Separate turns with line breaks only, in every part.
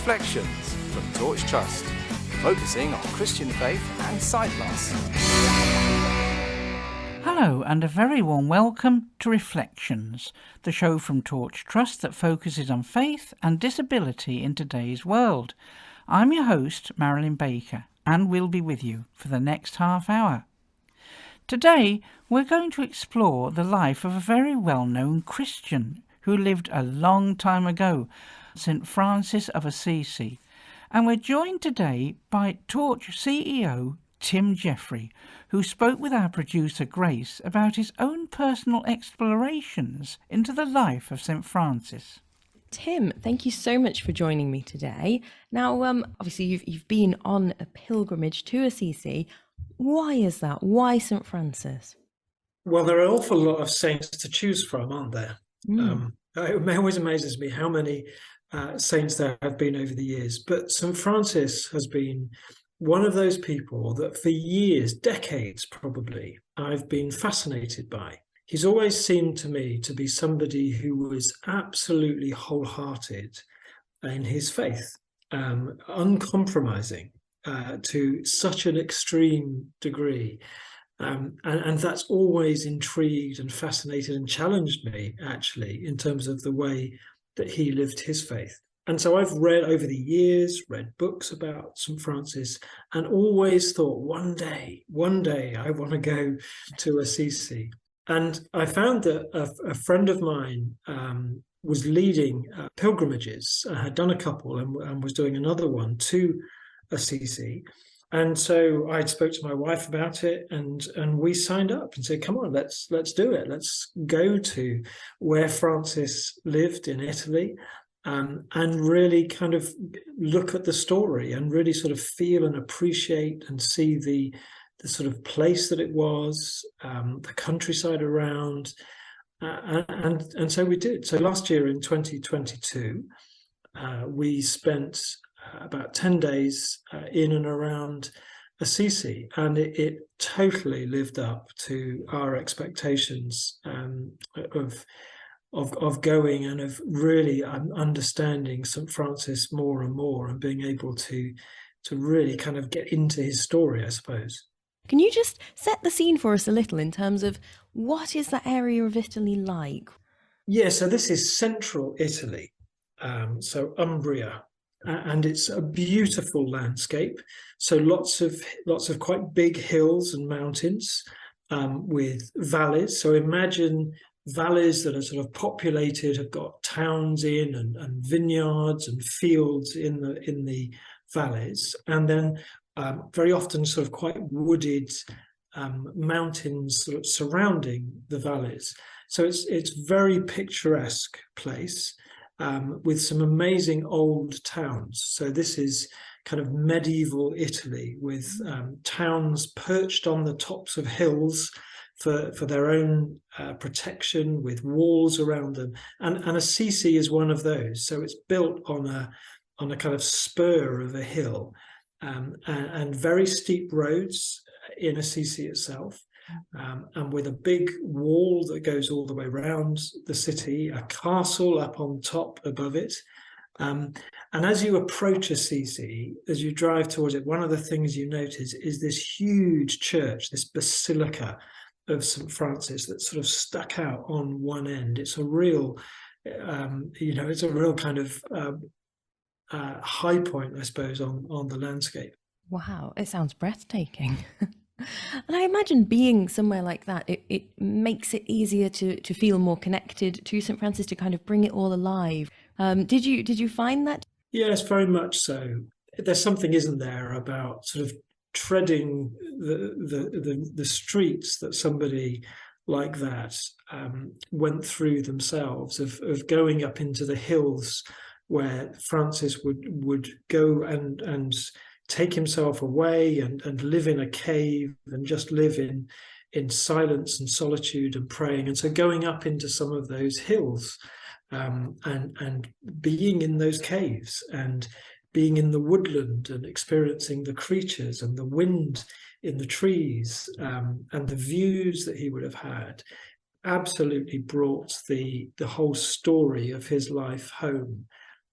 Reflections from Torch Trust, focusing on Christian faith and sight loss.
Hello and a very warm welcome to Reflections, the show from Torch Trust that focuses on faith and disability in today's world. I'm your host, Marilyn Baker, and we'll be with you for the next half hour. Today, we're going to explore the life of a very well-known Christian who lived a long time ago, St Francis of Assisi. And we're joined today by Torch CEO Tim Jeffrey, who spoke with our producer Grace about his own personal explorations into the life of St Francis.
Tim, thank you so much for joining me today. Now, obviously you've been on a pilgrimage to Assisi. Why is that? Why St Francis?
Well, there are an awful lot of saints to choose from, aren't there? It always amazes me how many saints there have been over the years. But St Francis has been one of those people that for years, decades probably, I've been fascinated by. He's always seemed to me to be somebody who was absolutely wholehearted in his faith, uncompromising to such an extreme degree. And that's always intrigued and fascinated and challenged me, actually, in terms of the way that he lived his faith. And so I've read over the years, read books about St Francis, and always thought one day I want to go to Assisi. And I found that a friend of mine was leading pilgrimages. I had done a couple and was doing another one to Assisi. And so I spoke to my wife about it, and we signed up and said, come on, let's do it. Let's go to where Francis lived in Italy, and really kind of look at the story and really sort of feel and appreciate and see the sort of place that it was, the countryside around. And so we did. So last year in 2022, we spent about 10 days in and around Assisi, and it totally lived up to our expectations of going and of really understanding St Francis more and more, and being able to really kind of get into his story, I suppose.
Can you just set the scene for us a little in terms of what is that area of Italy like?
Yeah, so this is central Italy, so Umbria. And it's a beautiful landscape. So lots of quite big hills and mountains with valleys. So imagine valleys that are sort of populated, have got towns in and vineyards and fields in the valleys. And then very often sort of quite wooded mountains sort of surrounding the valleys. So it's very picturesque place. With some amazing old towns. So this is kind of medieval Italy, with towns perched on the tops of hills for their own protection, with walls around them. And Assisi is one of those. So it's built on a kind of spur of a hill, and very steep roads in Assisi itself. And with a big wall that goes all the way around the city, a castle up on top above it. And as you approach Assisi, as you drive towards it, one of the things you notice is this huge church, this basilica of St Francis that's sort of stuck out on one end. It's a real, it's a real kind of high point, I suppose, on the landscape.
Wow, it sounds breathtaking. And I imagine being somewhere like that, it makes it easier to feel more connected to St Francis, to kind of bring it all alive. Did you find that?
Yes, very much so. There's something, isn't there, about sort of treading the streets that somebody like that went through themselves, of going up into the hills where Francis would go and take himself away and live in a cave and just live in silence and solitude and praying. And so going up into some of those hills and being in those caves and being in the woodland and experiencing the creatures and the wind in the trees and the views that he would have had absolutely brought the whole story of his life home.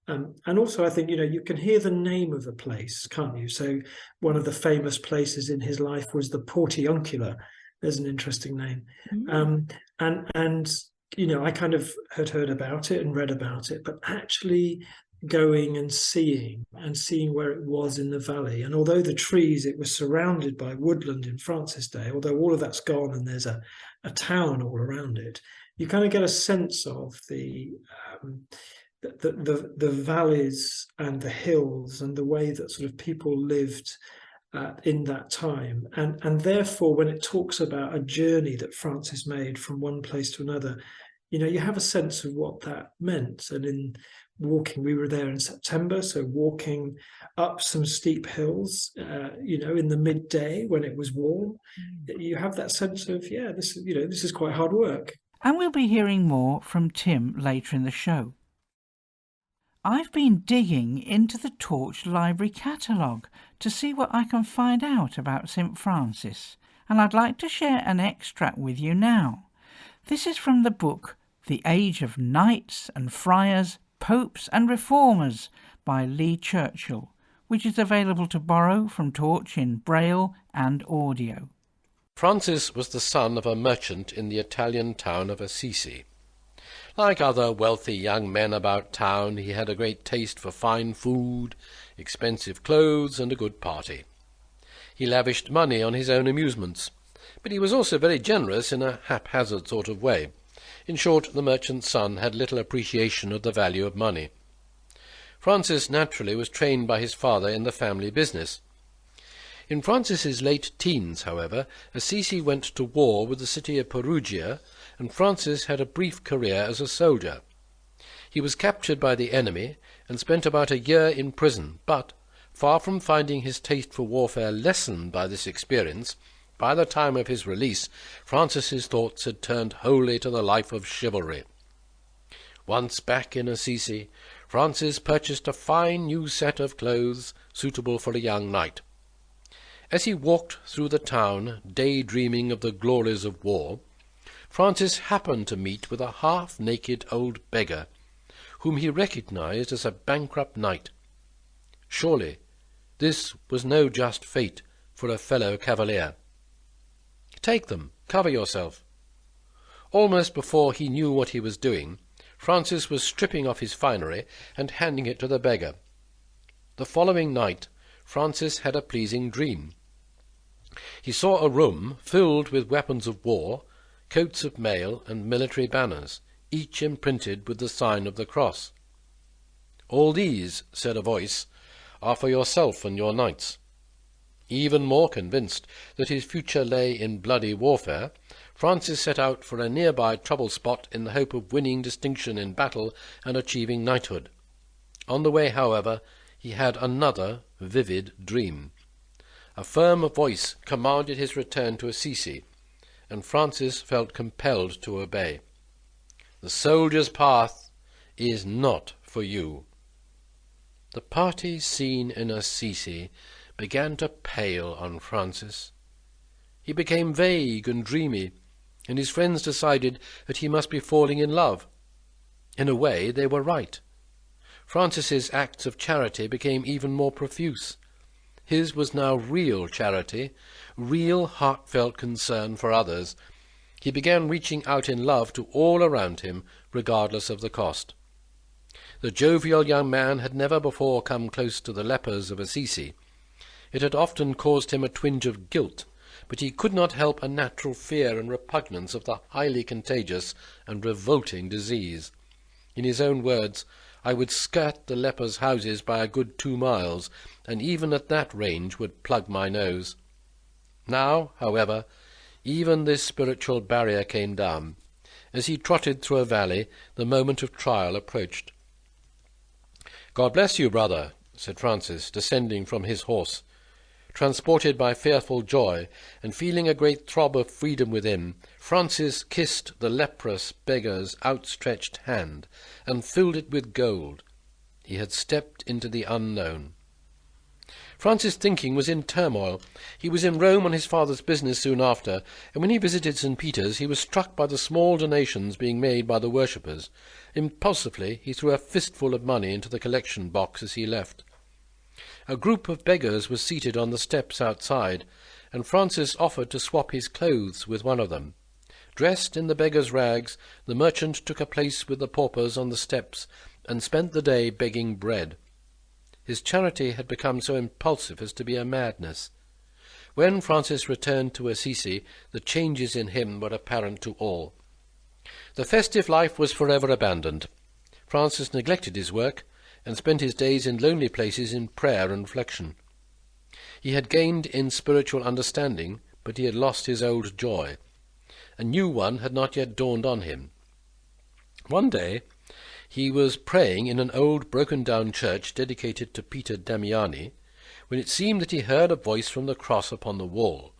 And also, I think, you can hear the name of the place, can't you? So one of the famous places in his life was the Portiuncula. There's an interesting name. And I kind of had heard about it and read about it, but actually going and seeing where it was in the valley. And although the trees, it was surrounded by woodland in Francis Day, although all of that's gone and there's a town all around it, you kind of get a sense of the valleys and the hills and the way that sort of people lived in that time. And therefore, when it talks about a journey that Francis made from one place to another, you have a sense of what that meant. And in walking, we were there in September, so walking up some steep hills, in the midday when it was warm, you have that sense of, this is quite hard work.
And we'll be hearing more from Tim later in the show. I've been digging into the Torch Library catalogue to see what I can find out about St Francis, and I'd like to share an extract with you now. This is from the book The Age of Knights and Friars, Popes and Reformers by Lee Churchill, which is available to borrow from Torch in Braille and audio.
Francis was the son of a merchant in the Italian town of Assisi. Like other wealthy young men about town, he had a great taste for fine food, expensive clothes, and a good party. He lavished money on his own amusements, but he was also very generous in a haphazard sort of way. In short, the merchant's son had little appreciation of the value of money. Francis naturally was trained by his father in the family business. In Francis's late teens, however, Assisi went to war with the city of Perugia, and Francis had a brief career as a soldier. He was captured by the enemy and spent about a year in prison, but, far from finding his taste for warfare lessened by this experience, by the time of his release, Francis's thoughts had turned wholly to the life of chivalry. Once back in Assisi, Francis purchased a fine new set of clothes suitable for a young knight. As he walked through the town, daydreaming of the glories of war, Francis happened to meet with a half-naked old beggar, whom he recognized as a bankrupt knight. Surely this was no just fate for a fellow cavalier. "Take them, cover yourself." Almost before he knew what he was doing, Francis was stripping off his finery and handing it to the beggar. The following night Francis had a pleasing dream. He saw a room filled with weapons of war, coats of mail, and military banners, each imprinted with the sign of the cross. "All these," said a voice, "are for yourself and your knights." Even more convinced that his future lay in bloody warfare, Francis set out for a nearby trouble spot in the hope of winning distinction in battle and achieving knighthood. On the way, however, he had another vivid dream. A firm voice commanded his return to Assisi, and Francis felt compelled to obey. "The soldier's path is not for you." The party scene in Assisi began to pale on Francis. He became vague and dreamy, and his friends decided that he must be falling in love. In a way, they were right. Francis's acts of charity became even more profuse. His was now real charity, real heartfelt concern for others. He began reaching out in love to all around him, regardless of the cost. The jovial young man had never before come close to the lepers of Assisi. It had often caused him a twinge of guilt, but he could not help a natural fear and repugnance of the highly contagious and revolting disease. In his own words, "I would skirt the lepers' houses by a good 2 miles, and even at that range would plug my nose." Now, however, even this spiritual barrier came down. As he trotted through a valley, the moment of trial approached. "God bless you, brother," said Francis, descending from his horse. Transported by fearful joy, and feeling a great throb of freedom within, Francis kissed the leprous beggar's outstretched hand, and filled it with gold. He had stepped into the unknown. Francis' thinking was in turmoil. He was in Rome on his father's business soon after, and when he visited St. Peter's he was struck by the small donations being made by the worshippers. Impulsively he threw a fistful of money into the collection box as he left. A group of beggars was seated on the steps outside, and Francis offered to swap his clothes with one of them. Dressed in the beggar's rags, the merchant took a place with the paupers on the steps and spent the day begging bread. His charity had become so impulsive as to be a madness. When Francis returned to Assisi, the changes in him were apparent to all. The festive life was forever abandoned. Francis neglected his work, and spent his days in lonely places in prayer and reflection. He had gained in spiritual understanding, but he had lost his old joy. A new one had not yet dawned on him. One day he was praying in an old broken-down church dedicated to Peter Damiani, when it seemed that he heard a voice from the cross upon the wall.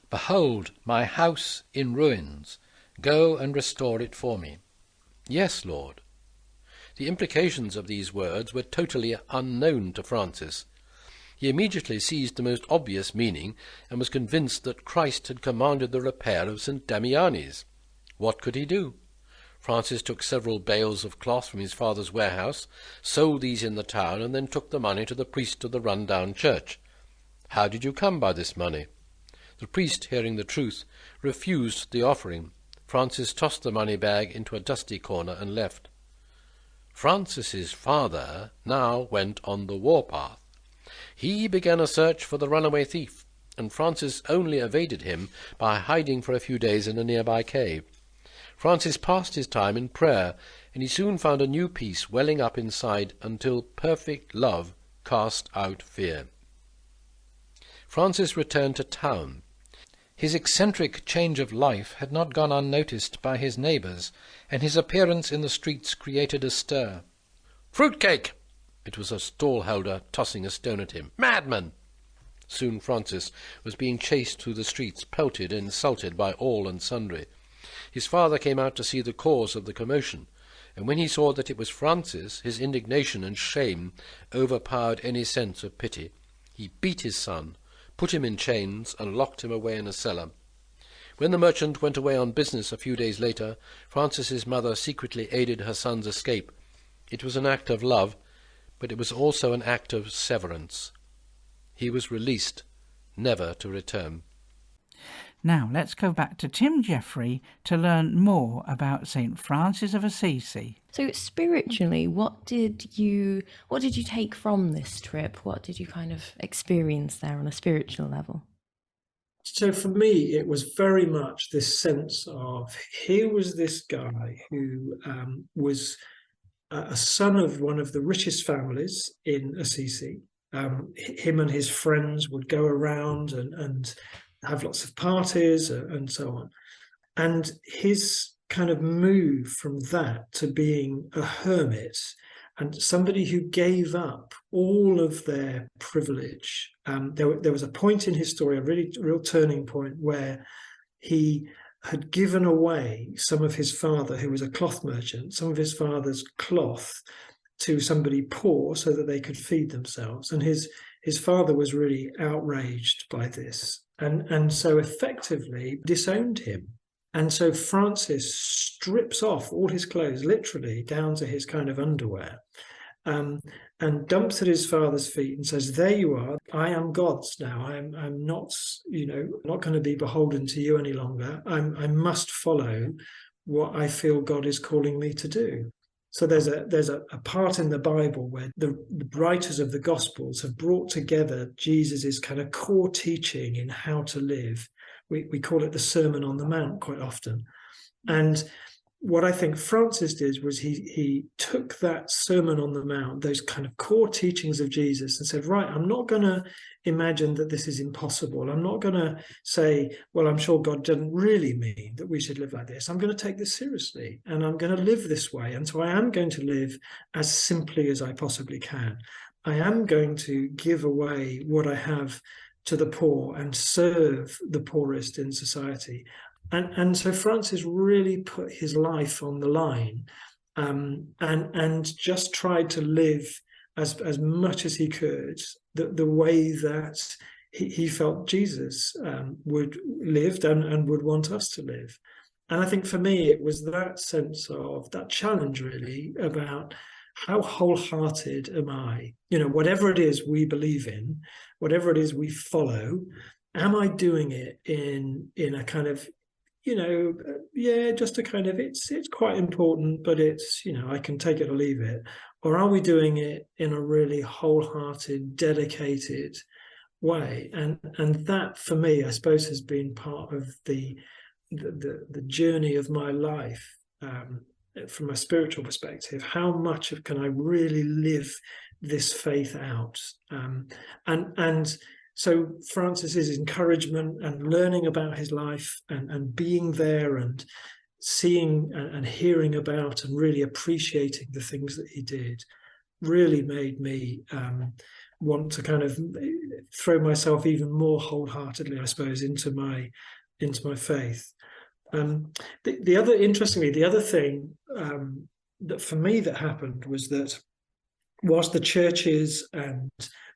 "Behold, my house in ruins. Go and restore it for me." "Yes, Lord." The implications of these words were totally unknown to Francis. He immediately seized the most obvious meaning, and was convinced that Christ had commanded the repair of St. Damiani's. What could he do? Francis took several bales of cloth from his father's warehouse, sold these in the town, and then took the money to the priest of the run-down church. "How did you come by this money?" The priest, hearing the truth, refused the offering. Francis tossed the money bag into a dusty corner and left. Francis's father now went on the warpath. He began a search for the runaway thief, and Francis only evaded him by hiding for a few days in a nearby cave. Francis passed his time in prayer, and he soon found a new peace welling up inside until perfect love cast out fear. Francis returned to town. His eccentric change of life had not gone unnoticed by his neighbours, and his appearance in the streets created a stir. "Fruitcake!" It was a stall-holder tossing a stone at him. "Madman!" Soon Francis was being chased through the streets, pelted and insulted by all and sundry. His father came out to see the cause of the commotion, and when he saw that it was Francis, his indignation and shame overpowered any sense of pity. He beat his son, put him in chains, and locked him away in a cellar. When the merchant went away on business a few days later, Francis's mother secretly aided her son's escape. It was an act of love, but it was also an act of severance. He was released, never to return.
Now let's go back to Tim Jeffrey to learn more about St Francis of Assisi.
So spiritually, what did you take from this trip? What did you kind of experience there on a spiritual level?
So for me, it was very much this sense of, here was this guy who was a son of one of the richest families in Assisi. Him and his friends would go around and have lots of parties and so on. And his kind of move from that to being a hermit and somebody who gave up all of their privilege. There was a point in his story, a real turning point, where he had given away some of his father, who was a cloth merchant, some of his father's cloth to somebody poor so that they could feed themselves. And his father was really outraged by this and so effectively disowned him. And so Francis strips off all his clothes, literally down to his kind of underwear, and dumps at his father's feet and says, "There you are. I am God's now. I'm not, not going to be beholden to you any longer. I must follow what I feel God is calling me to do." So there's a part in the Bible where the writers of the Gospels have brought together Jesus's kind of core teaching in how to live. We call it the Sermon on the Mount quite often. And what I think Francis did was he took that Sermon on the Mount, those kind of core teachings of Jesus, and said, right, I'm not going to imagine that this is impossible. I'm not going to say, well, I'm sure God didn't really mean that we should live like this. I'm going to take this seriously, and I'm going to live this way. And so I am going to live as simply as I possibly can. I am going to give away what I have to the poor and serve the poorest in society. And so Francis really put his life on the line and just tried to live as much as he could the way that he felt Jesus would lived and would want us to live. And I think for me, it was that sense of that challenge really about how wholehearted am I? Whatever it is we believe in, whatever it is we follow, am I doing it in a kind of, just a kind of, it's quite important, but it's, I can take it or leave it. Or are we doing it in a really wholehearted, dedicated way? And that for me, I suppose, has been part of the journey of my life, from a spiritual perspective. How much can I really live this faith out? And so Francis's encouragement and learning about his life and being there and seeing and hearing about and really appreciating the things that he did really made me want to kind of throw myself even more wholeheartedly, I suppose, into my faith. The other thing that for me that happened was that whilst the churches and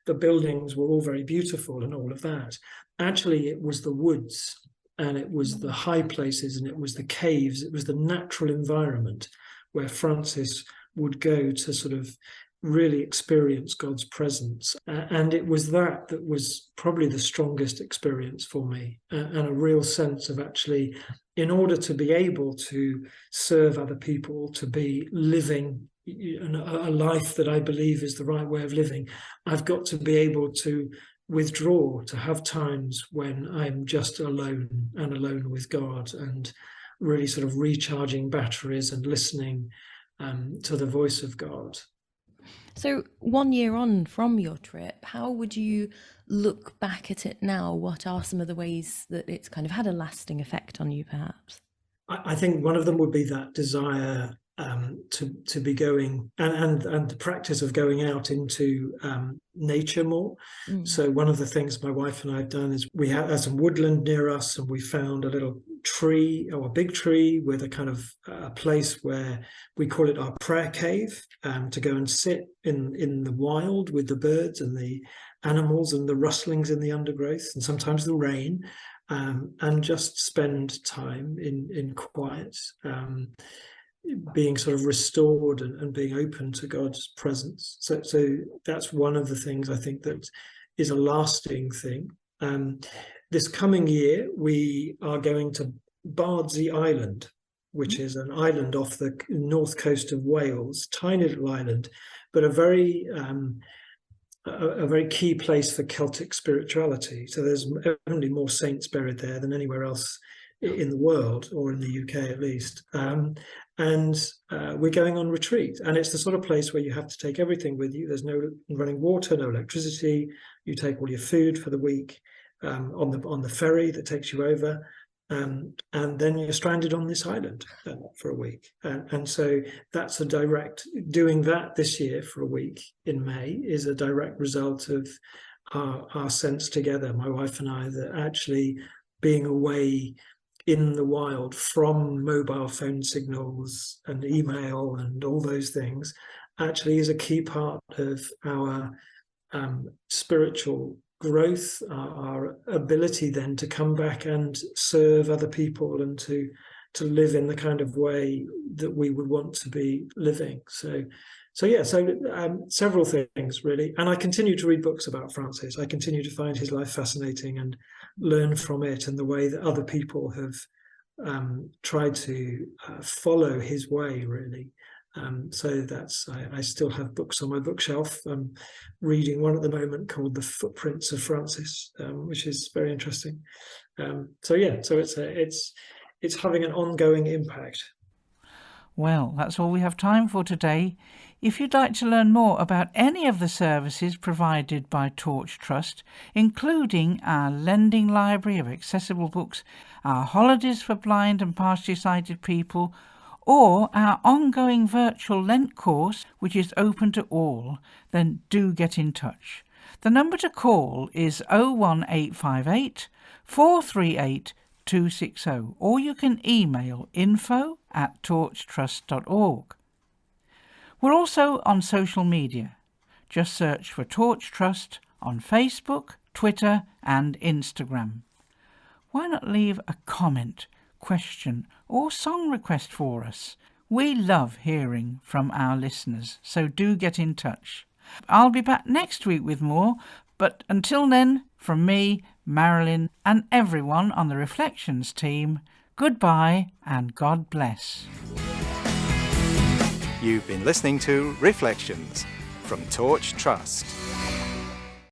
the buildings were all very beautiful and all of that, actually it was the woods and it was the high places and it was the caves, it was the natural environment where Francis would go to sort of really experience God's presence. And it was that was probably the strongest experience for me, and a real sense of actually, in order to be able to serve other people, to be living a life that I believe is the right way of living, I've got to be able to withdraw, to have times when I'm just alone and alone with God and really sort of recharging batteries and listening to the voice of God.
So 1 year on from your trip, how would you look back at it now? What are some of the ways that it's kind of had a lasting effect on you, perhaps?
I think one of them would be that desire to be going and the practice of going out into nature more. So one of the things my wife and I have done is we had some woodland near us, and we found a little tree, or a big tree, with a kind of a place where we call it our prayer cave, to go and sit in the wild with the birds and the animals and the rustlings in the undergrowth and sometimes the rain, and just spend time in quiet, being sort of restored and being open to God's presence. So that's one of the things I think that is a lasting thing. This coming year, we are going to Bardsey Island, which is an island off the north coast of Wales, tiny little island, but a very key place for Celtic spirituality. So there's only more saints buried there than anywhere else in the world, or in the UK at least. And we're going on retreat, and it's the sort of place where you have to take everything with you. There's no running water, no electricity. You take all your food for the week on the ferry that takes you over, and then you're stranded on this island for a week. And so that's doing that this year for a week in May is a direct result of our sense together, my wife and I, that actually being away in the wild from mobile phone signals and email and all those things actually is a key part of our spiritual growth, our ability then to come back and serve other people and to live in the kind of way that we would want to be living. So several things really. And I continue to read books about Francis. I continue to find his life fascinating and learn from it, and the way that other people have tried to follow his way, really. So I still have books on my bookshelf. I'm reading one at the moment called The Footprints of Francis, which is very interesting. So it's having an ongoing impact.
Well, that's all we have time for today. If you'd like to learn more about any of the services provided by Torch Trust, including our lending library of accessible books, our holidays for blind and partially sighted people, or our ongoing virtual Lent course, which is open to all, then do get in touch. The number to call is 01858 438 260, or you can email info@torchtrust.org. We're also on social media. Just search for Torch Trust on Facebook, Twitter and Instagram. Why not leave a comment, question or song request for us? We love hearing from our listeners, so do get in touch. I'll be back next week with more, but until then, from me, Marilyn and everyone on the Reflections team, goodbye and God bless.
You've been listening to Reflections from Torch Trust.